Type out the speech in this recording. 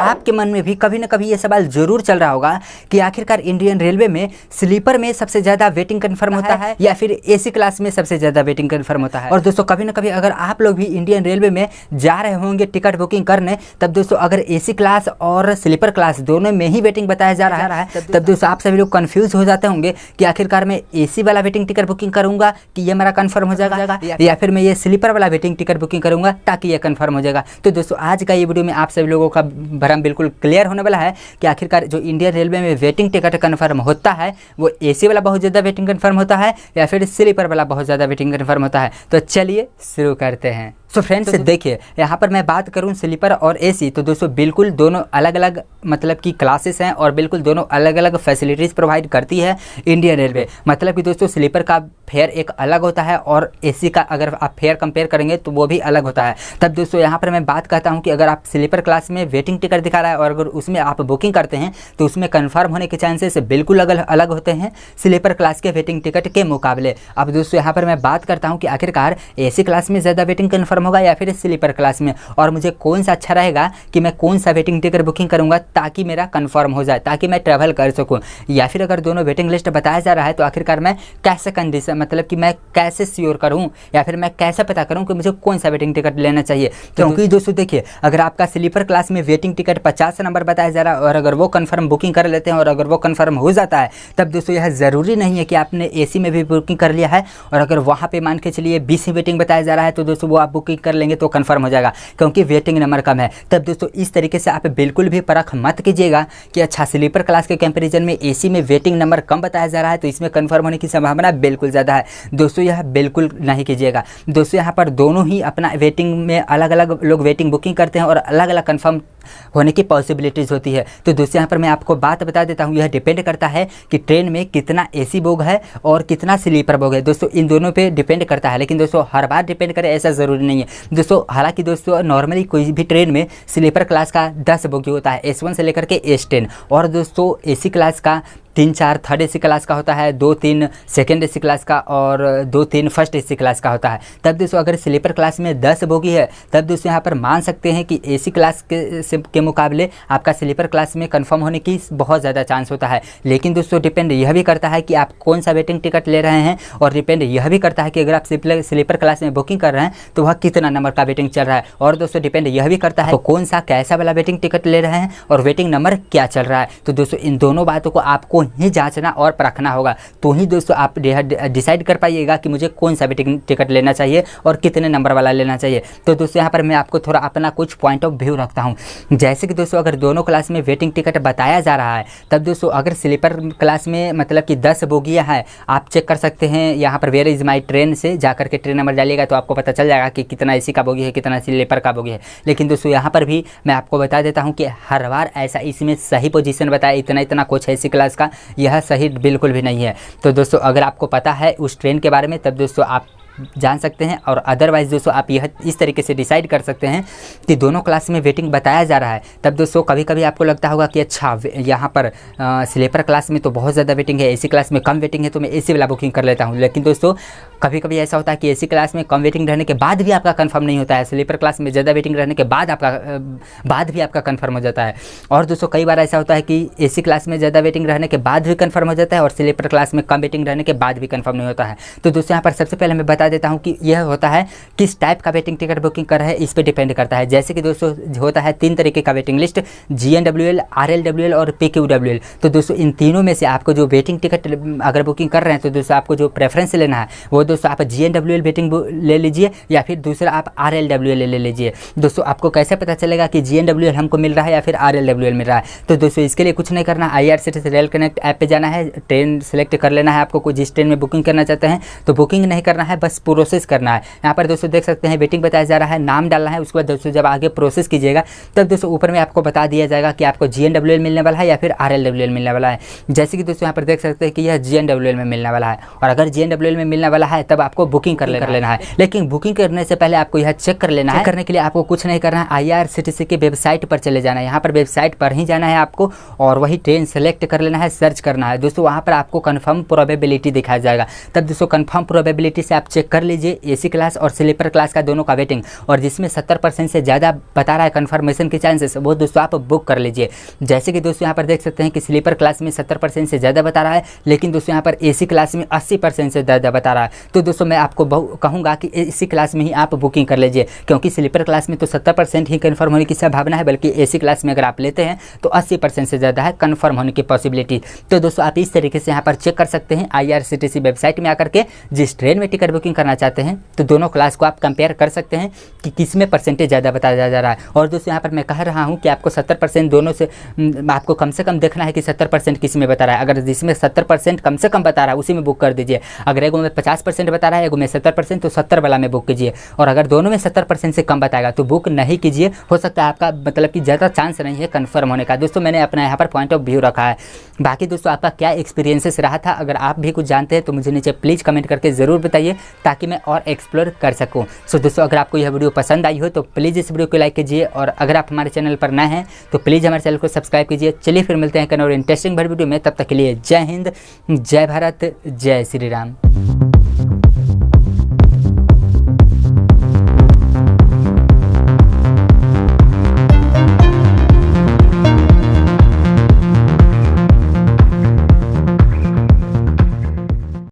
आपके मन में भी कभी ना कभी ये सवाल जरूर चल रहा होगा कि आखिरकार इंडियन रेलवे में स्लीपर में सबसे ज़्यादा वेटिंग कन्फर्म होता है या फिर एसी क्लास में सबसे ज़्यादा वेटिंग कन्फर्म होता है। और दोस्तों कभी ना कभी अगर आप लोग भी इंडियन रेलवे में जा रहे होंगे टिकट बुकिंग करने, तब दोस्तों अगर एसी क्लास और स्लीपर क्लास दोनों में ही वेटिंग बताया जा रहा है, तब दोस्तों आप सभी लोग कंफ्यूज हो जाते होंगे कि आखिरकार मैं एसी वाला वेटिंग टिकट बुकिंग करूंगा कि ये मेरा कंफर्म हो जाएगा, या फिर मैं ये स्लीपर वाला वेटिंग टिकट बुकिंग करूंगा ताकि ये कंफर्म हो जाएगा। तो दोस्तों आज का ये वीडियो में आप सभी लोगों का भ्रम बिल्कुल क्लियर होने वाला है कि आखिरकार जो इंडियन रेलवे में वेटिंग टिकट कंफर्म होता है वो एसी वाला बहुत ज़्यादा वेटिंग कंफर्म होता है या फिर स्लीपर वाला बहुत ज़्यादा वेटिंग कंफर्म होता है। तो चलिए शुरू करते हैं। तो फ्रेंड्स देखिए, यहाँ पर मैं बात करूँ स्लीपर और एसी, तो दोस्तों बिल्कुल दोनों अलग अलग मतलब कि क्लासेस हैं और बिल्कुल दोनों अलग अलग फैसिलिटीज़ प्रोवाइड करती है इंडियन रेलवे। मतलब कि दोस्तों स्लीपर का फेयर एक अलग होता है और एसी का अगर आप फेयर कंपेयर करेंगे तो वो भी अलग होता है। तब दोस्तों यहाँ पर मैं बात करता हूँ कि अगर आप स्लीपर क्लास में वेटिंग टिकट दिखा रहा है और अगर उसमें आप बुकिंग करते हैं तो उसमें कन्फर्म होने के चांसेस बिल्कुल अलग होते हैं स्लीपर क्लास के वेटिंग टिकट के मुकाबले। अब दोस्तों यहाँ पर मैं बात करता हूँ कि आखिरकार एसी क्लास में ज़्यादा वेटिंग कन्फर्म होगा या फिर स्लीपर क्लास में, और मुझे कौन सा अच्छा रहेगा कि मैं कौन सा वेटिंग टिकट बुकिंग करूंगा ताकि मेरा कंफर्म हो जाए, ताकि मैं ट्रैवल कर सकूं। या फिर अगर दोनों वेटिंग लिस्ट बताया जा रहा है तो आखिरकार मैं कैसे कंडीशन मतलब कि मैं कैसे श्योर करूं या फिर मैं कैसे पता करूं कि मुझे कौन सा वेटिंग टिकट लेना चाहिए। क्योंकि दोस्तों देखिए, अगर आपका स्लीपर क्लास में वेटिंग टिकट 50 नंबर बताया जा रहा है और अगर वो कंफर्म बुकिंग कर लेते हैं और अगर वो कंफर्म हो जाता है, तब दोस्तों यह ज़रूरी नहीं है कि आपने एसी में भी बुकिंग कर लिया है और अगर वहाँ पे मान के चलिए 20 वेटिंग बताया जा रहा है तो दोस्तों वो आप बुकिंग कर लेंगे तो कंफर्म हो जाएगा क्योंकि वेटिंग नंबर कम है। तब दोस्तों इस तरीके से आप बिल्कुल भी परख मत कीजिएगा कि अच्छा स्लीपर क्लास के कंपैरिजन में एसी में वेटिंग नंबर कम बताया जा रहा है तो इसमें कंफर्म होने की संभावना बिल्कुल ज़्यादा है। दोस्तों यह बिल्कुल नहीं कीजिएगा। दोस्तों यहाँ पर दोनों ही अपना वेटिंग में अलग अलग लोग वेटिंग बुकिंग करते हैं और अलग अलग कंफर्म होने की पॉसिबिलिटीज़ होती है। तो दोस्तों यहाँ पर मैं आपको बात बता देता हूँ, यह डिपेंड करता है कि ट्रेन में कितना एसी बोग है और कितना स्लीपर बोग है। दोस्तों इन दोनों पे डिपेंड करता है, लेकिन दोस्तों हर बार डिपेंड करे ऐसा ज़रूरी नहीं है। दोस्तों हालांकि दोस्तों नॉर्मली कोई भी ट्रेन में स्लीपर क्लास का 10 बोगी होता है, S1 से लेकर के S10, और दोस्तों एसी क्लास का 3-4 थर्ड एसी क्लास का होता है, 2-3 सेकेंड एसी क्लास का और 2-3 फर्स्ट एसी क्लास का होता है। तब दोस्तों अगर स्लीपर क्लास में 10 बोगी है तब दोस्तों यहाँ पर मान सकते हैं कि एसी क्लास के मुकाबले आपका स्लीपर क्लास में कंफर्म होने की बहुत ज़्यादा चांस होता है। लेकिन दोस्तों डिपेंड यह भी करता है कि आप कौन सा वेटिंग टिकट ले रहे हैं और डिपेंड यह भी करता है कि अगर आप स्लीपर क्लास में बुकिंग कर रहे हैं तो वह कितना नंबर का वेटिंग चल रहा है, और दोस्तों डिपेंड यह भी करता है तो कौन सा कैसा वाला वेटिंग टिकट ले रहे हैं और वेटिंग नंबर क्या चल रहा है। तो दोस्तों इन दोनों बातों को आपको ही जांचना और परखना होगा, तो ही दोस्तों आप डिसाइड कर पाइएगा कि मुझे कौन सा वेटिंग टिकट लेना चाहिए और कितने नंबर वाला लेना चाहिए। तो दोस्तों यहाँ पर मैं आपको थोड़ा अपना कुछ पॉइंट ऑफ व्यू रखता हूँ। जैसे कि दोस्तों अगर दोनों क्लास में वेटिंग टिकट बताया जा रहा है, तब दोस्तों अगर स्लीपर क्लास में मतलब कि 10 बोगियाँ हैं, आप चेक कर सकते हैं यहाँ पर वेयर इज़ माई ट्रेन से जाकर के ट्रेन नंबर डालिएगा तो आपको पता चल जाएगा कि कितना एसी का बोगी है, कितना स्लीपर का बोगी है। लेकिन दोस्तों यहाँ पर भी मैं आपको बता देता हूँ कि हर बार ऐसा इसमें सही पोजीशन बताया इतना कुछ एसी क्लास का, यह सही बिल्कुल भी नहीं है। तो दोस्तों अगर आपको पता है उस ट्रेन के बारे में तब दोस्तों आप जान सकते हैं, और अदरवाइज़ दोस्तों आप यह इस तरीके से डिसाइड कर सकते हैं कि दोनों क्लास में वेटिंग बताया जा रहा है। तब दोस्तों कभी कभी आपको लगता होगा कि अच्छा यहाँ पर स्लीपर क्लास में तो बहुत ज़्यादा वेटिंग है, एसी क्लास में कम वेटिंग है तो मैं एसी वाला बुकिंग कर लेता हूँ। लेकिन दोस्तों कभी कभी ऐसा होता है कि एसी क्लास में कम वेटिंग रहने के बाद भी आपका कंफर्म नहीं होता है, स्लीपर क्लास में ज़्यादा वेटिंग रहने के बाद भी आपका कंफर्म हो जाता है। और दोस्तों कई बार ऐसा होता है कि एसी क्लास में ज़्यादा वेटिंग रहने के बाद भी कंफर्म हो जाता है और स्लीपर क्लास में कम वेटिंग रहने के बाद भी कंफर्म नहीं होता है। तो दोस्तों यहाँ पर सबसे पहले मैं बता देता हूँ कि यह होता है किस टाइप का वेटिंग टिकट बुकिंग कर रहे हैं, इस पे डिपेंड करता है। जैसे कि दोस्तों होता है 3 तरीके का वेटिंग लिस्ट, GNWL, RLWL और PQWL। तो दोस्तों इन तीनों में से आपको जो वेटिंग टिकट अगर बुकिंग कर रहे हैं तो दोस्तों आपको जो प्रेफरेंस लेना है वो दोस्तों आप GNWL वेटिंग ले लीजिए या फिर दूसरा आप RLWL ले लीजिए। दोस्तों आपको कैसे पता चलेगा कि GNWL हमको मिल रहा है या फिर RLWL मिल रहा है? तो दोस्तों इसके लिए कुछ नहीं करना, IRCTC रेल कनेक्ट ऐप पे जाना है, ट्रेन सेलेक्ट कर लेना है आपको, जिस ट्रेन में बुकिंग करना चाहते हैं तो बुकिंग नहीं करना है, बस प्रोसेस करना है। यहाँ पर दोस्तों देख सकते हैं वेटिंग बताया जा रहा है, नाम डालना है, उसके बाद दोस्तों जब आगे प्रोसेस कीजिएगा तब दोस्तों ऊपर में आपको बता दिया जाएगा कि आपको GNWL मिलने वाला है या फिर RLWL मिलने वाला है। जैसे कि दोस्तों यहाँ पर देख सकते हैं कि यह GNWL में मिलने वाला है, और अगर GNWL में मिलने वाला है तब आपको बुकिंग कर लेना है। लेकिन बुकिंग करने से पहले आपको यह चेक कर लेना है। करने के लिए आपको कुछ नहीं करना है, IRCTC की वेबसाइट पर चले जाना है, यहाँ पर वेबसाइट पर ही जाना है आपको और वही ट्रेन सेलेक्ट कर लेना है, सर्च करना है। दोस्तों वहाँ पर आपको कन्फर्म प्रोबेबिलिटी दिखाया जाएगा। तब दोस्तों कन्फर्म प्रोबेबिलिटी से आप चेक चेक कर लीजिए एसी क्लास और स्लीपर क्लास का दोनों का वेटिंग, और जिसमें 70% से ज़्यादा बता रहा है कन्फर्मेशन के चांसेस, वो दोस्तों आप बुक कर लीजिए। जैसे कि दोस्तों यहाँ पर देख सकते हैं कि स्लीपर क्लास में 70% से ज़्यादा बता रहा है, लेकिन दोस्तों यहाँ पर एसी क्लास में 80% से ज़्यादा बता रहा है। तो दोस्तों मैं आपको कहूँगा कि एसी क्लास में ही आप बुकिंग कर लीजिए, क्योंकि स्लीपर क्लास में तो 70% ही कन्फर्म होने की संभावना है, बल्कि एसी क्लास में अगर आप लेते हैं तो 80% से ज़्यादा है कन्फर्म होने की पॉसिबिलिटी। तो दोस्तों आप इस तरीके से यहाँ पर चेक कर सकते हैं IRCTC वेबसाइट में आकर के। जिस ट्रेन में टिकट बुकिंग करना चाहते हैं तो दोनों क्लास को आप कंपेयर कर सकते हैं कि किस में परसेंटेज ज़्यादा बताया जा रहा है। और दोस्तों यहाँ पर मैं कह रहा हूँ कि आपको 70% दोनों से आपको कम से कम देखना है कि 70% किस में बता रहा है। अगर जिसमें 70% कम से कम बता रहा है उसी में बुक कर दीजिए। अगर एगो में 50% बता रहा है, एगो में 70%, तो 70 वाला में बुक कीजिए। और अगर दोनों में 70% से कम बताएगा तो बुक नहीं कीजिए, हो सकता है आपका मतलब कि ज़्यादा चांस नहीं है कन्फर्म होने का। दोस्तों मैंने अपना यहाँ पर पॉइंट ऑफ व्यू रखा है। बाकी दोस्तों आपका क्या एक्सपीरियंसेस रहा था, अगर आप भी कुछ जानते हैं तो मुझे नीचे प्लीज़ कमेंट करके ज़रूर बताइए, ताकि मैं और एक्सप्लोर कर सकूँ। सो दोस्तों अगर आपको यह वीडियो पसंद आई हो तो प्लीज़ इस वीडियो को लाइक कीजिए, और अगर आप हमारे चैनल पर नए हैं तो प्लीज़ हमारे चैनल को सब्सक्राइब कीजिए। चलिए फिर मिलते हैं कहीं और इंटरेस्टिंग वीडियो में, तब तक के लिए जय हिंद, जय भारत, जय श्री राम।